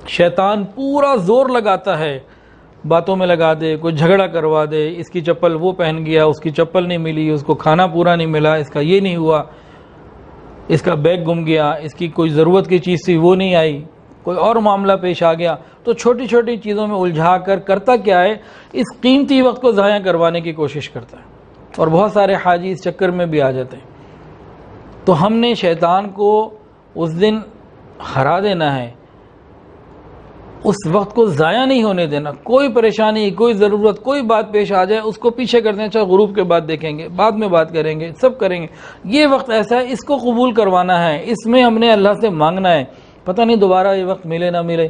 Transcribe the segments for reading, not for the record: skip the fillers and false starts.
شیطان پورا زور لگاتا ہے، باتوں میں لگا دے، کوئی جھگڑا کروا دے، اس کی چپل وہ پہن گیا، اس کی چپل نہیں ملی، اس کو کھانا پورا نہیں ملا، اس کا یہ نہیں ہوا، اس کا بیگ گم گیا، اس کی کوئی ضرورت کی چیز تھی وہ نہیں آئی، کوئی اور معاملہ پیش آ گیا. تو چھوٹی چھوٹی چیزوں میں الجھا کر کرتا کیا ہے، اس قیمتی وقت کو ضائع کروانے کی کوشش کرتا ہے. اور بہت سارے حاجی اس چکر میں بھی آ جاتے ہیں. تو ہم نے شیطان کو اس دن ہرا دینا ہے، اس وقت کو ضائع نہیں ہونے دینا. کوئی پریشانی، کوئی ضرورت، کوئی بات پیش آ جائے، اس کو پیچھے کر دیں، چاہے غروب کے بعد دیکھیں گے، بعد میں بات کریں گے، سب کریں گے. یہ وقت ایسا ہے، اس کو قبول کروانا ہے، اس میں ہم نے اللہ سے مانگنا ہے. پتہ نہیں دوبارہ یہ وقت ملے نہ ملے.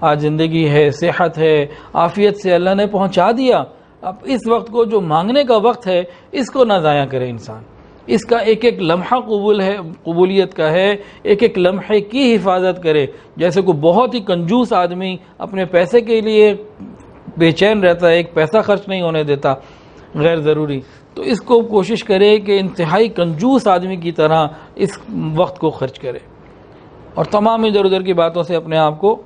آج زندگی ہے، صحت ہے، عافیت سے اللہ نے پہنچا دیا. اب اس وقت کو جو مانگنے کا وقت ہے، اس کو نہ ضائع کرے انسان. اس کا ایک ایک لمحہ قبولیت کا ہے، ایک ایک لمحے کی حفاظت کرے. جیسے کوئی بہت ہی کنجوس آدمی اپنے پیسے کے لیے بے چین رہتا ہے، ایک پیسہ خرچ نہیں ہونے دیتا غیر ضروری، تو اس کو کوشش کرے کہ انتہائی کنجوس آدمی کی طرح اس وقت کو خرچ کرے اور تمام ادھر ادھر کی باتوں سے اپنے آپ کو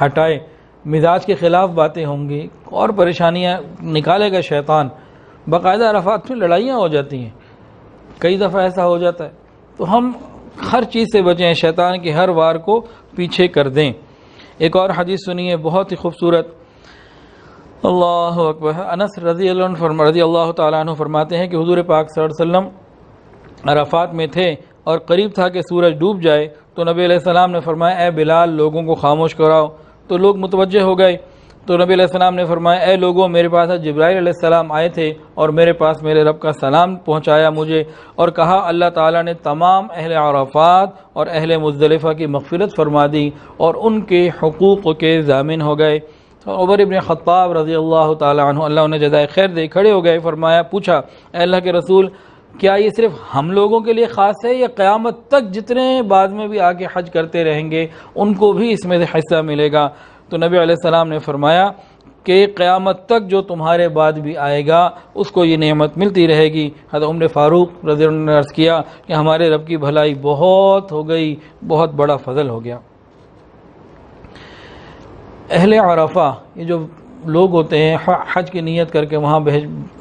ہٹائے. مزاج کے خلاف باتیں ہوں گی اور پریشانیاں نکالے گا شیطان. باقاعدہ عرفات میں لڑائیاں ہو جاتی ہیں، کئی دفعہ ایسا ہو جاتا ہے. تو ہم ہر چیز سے بچیں، شیطان کی ہر وار کو پیچھے کر دیں. ایک اور حدیث سنیے بہت ہی خوبصورت. اللہ اکبر. انس رضی اللہ تعالیٰ عنہ فرماتے ہیں کہ حضور پاک صلی اللہ علیہ وسلم عرفات میں تھے اور قریب تھا کہ سورج ڈوب جائے تو نبی علیہ السلام نے فرمایا اے بلال لوگوں کو خاموش کراؤ. تو لوگ متوجہ ہو گئے. تو نبی علیہ السلام نے فرمایا اے لوگوں میرے پاس جبرائیل علیہ السلام آئے تھے اور میرے پاس میرے رب کا سلام پہنچایا مجھے اور کہا اللہ تعالیٰ نے تمام اہل عرفات اور اہل مزدلفہ کی مغفرت فرما دی اور ان کے حقوق کے ضامن ہو گئے. تو عمر ابن خطاب رضی اللہ تعالیٰ عنہ اللہ انہیں جزائے خیر دے کھڑے ہو گئے. فرمایا پوچھا اے اللہ کے رسول کیا یہ صرف ہم لوگوں کے لیے خاص ہے یا قیامت تک جتنے بعد میں بھی آگے حج کرتے رہیں گے ان کو بھی اس میں سے حصہ ملے گا؟ تو نبی علیہ السلام نے فرمایا کہ قیامت تک جو تمہارے بعد بھی آئے گا اس کو یہ نعمت ملتی رہے گی. حضرت عمر فاروق رضی اللہ عنہ نے عرض کیا کہ ہمارے رب کی بھلائی بہت ہو گئی، بہت بڑا فضل ہو گیا. اہل عرفہ یہ جو لوگ ہوتے ہیں حج کی نیت کر کے وہاں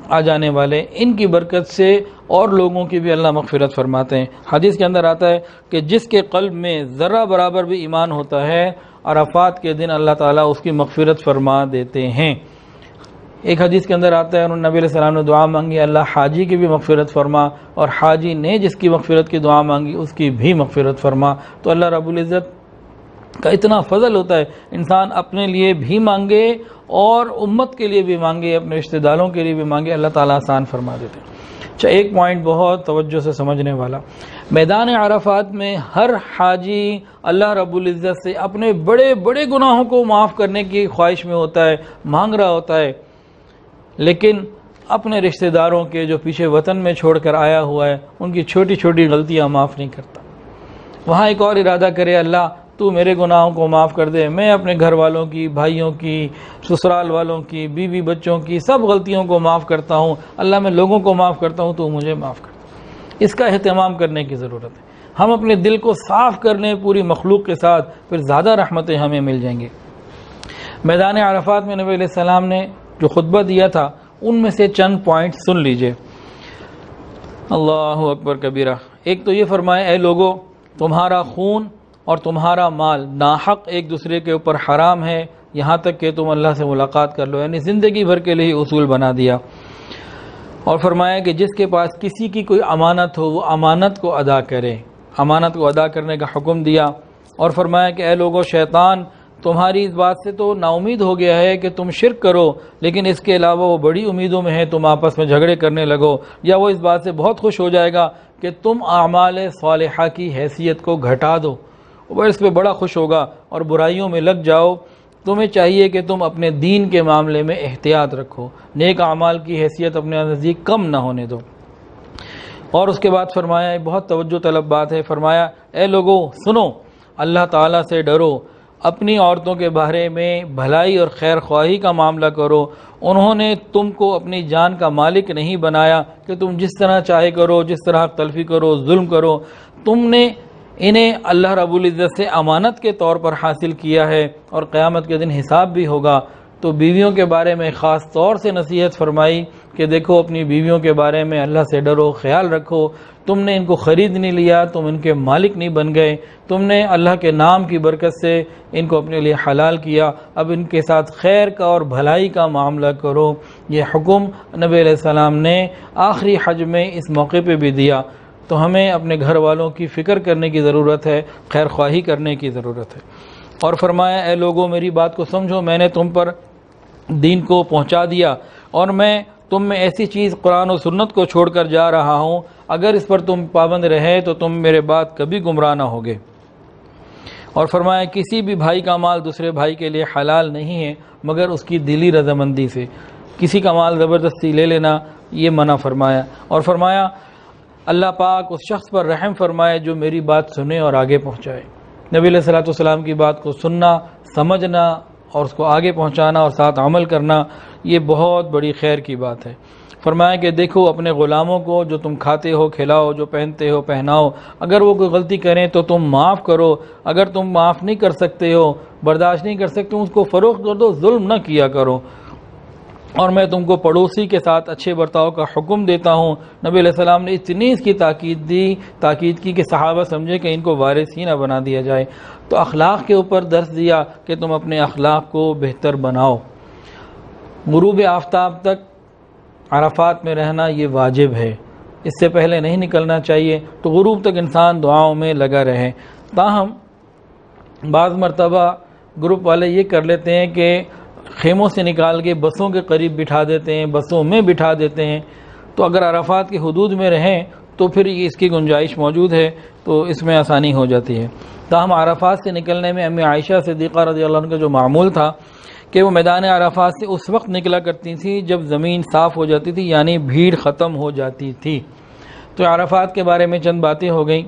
آ جانے والے، ان کی برکت سے اور لوگوں کی بھی اللہ مغفرت فرماتے ہیں. حدیث کے اندر آتا ہے کہ جس کے قلب میں ذرہ برابر بھی ایمان ہوتا ہے عرفات کے دن اللہ تعالیٰ اس کی مغفرت فرما دیتے ہیں. ایک حدیث کے اندر آتا ہے انہوں نے نبی علیہ السلام نے دعا مانگی اللہ حاجی کی بھی مغفرت فرما اور حاجی نے جس کی مغفرت کی دعا مانگی اس کی بھی مغفرت فرما. تو اللہ رب العزت کا اتنا فضل ہوتا ہے، انسان اپنے لیے بھی مانگے اور امت کے لیے بھی مانگے، اپنے رشتہ داروں کے لیے بھی مانگے، اللہ تعالیٰ آسان فرما دیتے ہیں. اچھا ایک پوائنٹ بہت توجہ سے سمجھنے والا، میدان عرفات میں ہر حاجی اللہ رب العزت سے اپنے بڑے بڑے گناہوں کو معاف کرنے کی خواہش میں ہوتا ہے، مانگ رہا ہوتا ہے، لیکن اپنے رشتہ داروں کے جو پیچھے وطن میں چھوڑ کر آیا ہوا ہے ان کی چھوٹی چھوٹی غلطیاں معاف نہیں کرتا. وہاں ایک اور ارادہ کرے اللہ تو میرے گناہوں کو معاف کر دے، میں اپنے گھر والوں کی، بھائیوں کی، سسرال والوں کی، بیوی بچوں کی سب غلطیوں کو معاف کرتا ہوں، اللہ میں لوگوں کو معاف کرتا ہوں تو مجھے معاف کر دے. اس کا اہتمام کرنے کی ضرورت ہے. ہم اپنے دل کو صاف کرنے پوری مخلوق کے ساتھ پھر زیادہ رحمتیں ہمیں مل جائیں گی. میدان عرفات میں نبی علیہ السلام نے جو خطبہ دیا تھا ان میں سے چند پوائنٹ سن لیجئے. اللہ اکبر کبیرہ. ایک تو یہ فرمایا اے لوگو تمہارا خون اور تمہارا مال ناحق ایک دوسرے کے اوپر حرام ہے یہاں تک کہ تم اللہ سے ملاقات کر لو، یعنی زندگی بھر کے لیے اصول بنا دیا. اور فرمایا کہ جس کے پاس کسی کی کوئی امانت ہو وہ امانت کو ادا کرے، امانت کو ادا کرنے کا حکم دیا. اور فرمایا کہ اے لوگو شیطان تمہاری اس بات سے تو نا امید ہو گیا ہے کہ تم شرک کرو، لیکن اس کے علاوہ وہ بڑی امیدوں میں ہے تم آپس میں جھگڑے کرنے لگو، یا وہ اس بات سے بہت خوش ہو جائے گا کہ تم اعمال صالحہ کی حیثیت کو گھٹا دو، وہ اس پہ بڑا خوش ہوگا اور برائیوں میں لگ جاؤ. تمہیں چاہیے کہ تم اپنے دین کے معاملے میں احتیاط رکھو، نیک اعمال کی حیثیت اپنے نزدیک کم نہ ہونے دو. اور اس کے بعد فرمایا بہت توجہ طلب بات ہے، فرمایا اے لوگو سنو اللہ تعالیٰ سے ڈرو، اپنی عورتوں کے بارے میں بھلائی اور خیر خواہی کا معاملہ کرو. انہوں نے تم کو اپنی جان کا مالک نہیں بنایا کہ تم جس طرح چاہے کرو، جس طرح تلفی کرو، ظلم کرو. تم نے انہیں اللہ رب العزت سے امانت کے طور پر حاصل کیا ہے اور قیامت کے دن حساب بھی ہوگا۔ تو بیویوں کے بارے میں خاص طور سے نصیحت فرمائی کہ دیکھو اپنی بیویوں کے بارے میں اللہ سے ڈرو، خیال رکھو، تم نے ان کو خرید نہیں لیا، تم ان کے مالک نہیں بن گئے، تم نے اللہ کے نام کی برکت سے ان کو اپنے لیے حلال کیا، اب ان کے ساتھ خیر کا اور بھلائی کا معاملہ کرو۔ یہ حکم نبی علیہ السلام نے آخری حج میں اس موقع پہ بھی دیا۔ تو ہمیں اپنے گھر والوں کی فکر کرنے کی ضرورت ہے، خیر خواہی کرنے کی ضرورت ہے۔ اور فرمایا اے لوگوں میری بات کو سمجھو، میں نے تم پر دین کو پہنچا دیا اور میں تم میں ایسی چیز قرآن و سنت کو چھوڑ کر جا رہا ہوں، اگر اس پر تم پابند رہے تو تم میرے بعد کبھی گمراہ نہ ہوگے۔ اور فرمایا کسی بھی بھائی کا مال دوسرے بھائی کے لیے حلال نہیں ہے مگر اس کی دلی رضامندی سے، کسی کا مال زبردستی لے لینا یہ منع فرمایا۔ اور فرمایا اللہ پاک اس شخص پر رحم فرمائے جو میری بات سنے اور آگے پہنچائے۔ نبی علیہ الصلوۃ والسلام کی بات کو سننا، سمجھنا اور اس کو آگے پہنچانا اور ساتھ عمل کرنا یہ بہت بڑی خیر کی بات ہے۔ فرمایا کہ دیکھو اپنے غلاموں کو جو تم کھاتے ہو کھلاؤ، جو پہنتے ہو پہناؤ، اگر وہ کوئی غلطی کریں تو تم معاف کرو، اگر تم معاف نہیں کر سکتے ہو، برداشت نہیں کر سکتے اس کو فروخت کر دو، ظلم نہ کیا کرو۔ اور میں تم کو پڑوسی کے ساتھ اچھے برتاؤ کا حکم دیتا ہوں۔ نبی علیہ السلام نے اتنی اس کی تاکید کی کہ صحابہ سمجھے کہ ان کو وارث ہی نہ بنا دیا جائے۔ تو اخلاق کے اوپر درس دیا کہ تم اپنے اخلاق کو بہتر بناؤ۔ غروب آفتاب تک عرفات میں رہنا یہ واجب ہے، اس سے پہلے نہیں نکلنا چاہیے۔ تو غروب تک انسان دعاؤں میں لگا رہے۔ تاہم بعض مرتبہ گروپ والے یہ کر لیتے ہیں کہ خیموں سے نکال کے بسوں کے قریب بٹھا دیتے ہیں، بسوں میں بٹھا دیتے ہیں۔ تو اگر عرفات کی حدود میں رہیں تو پھر اس کی گنجائش موجود ہے، تو اس میں آسانی ہو جاتی ہے۔ تاہم عرفات سے نکلنے میں امی عائشہ صدیقہ رضی اللہ عنہ کا جو معمول تھا کہ وہ میدان عرفات سے اس وقت نکلا کرتی تھی جب زمین صاف ہو جاتی تھی، یعنی بھیڑ ختم ہو جاتی تھی۔ تو عرفات کے بارے میں چند باتیں ہو گئیں۔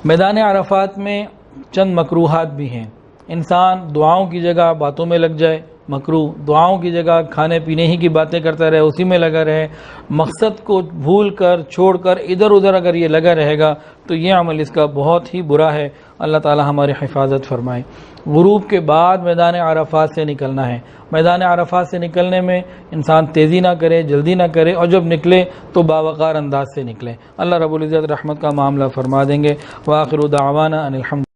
میدان عرفات میں چند مکروہات بھی ہیں۔ انسان دعاؤں کی جگہ باتوں میں لگ جائے، مکروہ، دعاؤں کی جگہ کھانے پینے ہی کی باتیں کرتا رہے، اسی میں لگا رہے، مقصد کو بھول کر چھوڑ کر ادھر ادھر اگر یہ لگا رہے گا تو یہ عمل اس کا بہت ہی برا ہے۔ اللہ تعالی ہماری حفاظت فرمائے۔ غروب کے بعد میدان عرفات سے نکلنا ہے۔ میدان عرفات سے نکلنے میں انسان تیزی نہ کرے، جلدی نہ کرے، اور جب نکلے تو باوقار انداز سے نکلے۔ اللہ رب العزت رحمت کا معاملہ فرما دیں گے۔ وآخر دعوانا ان الحمد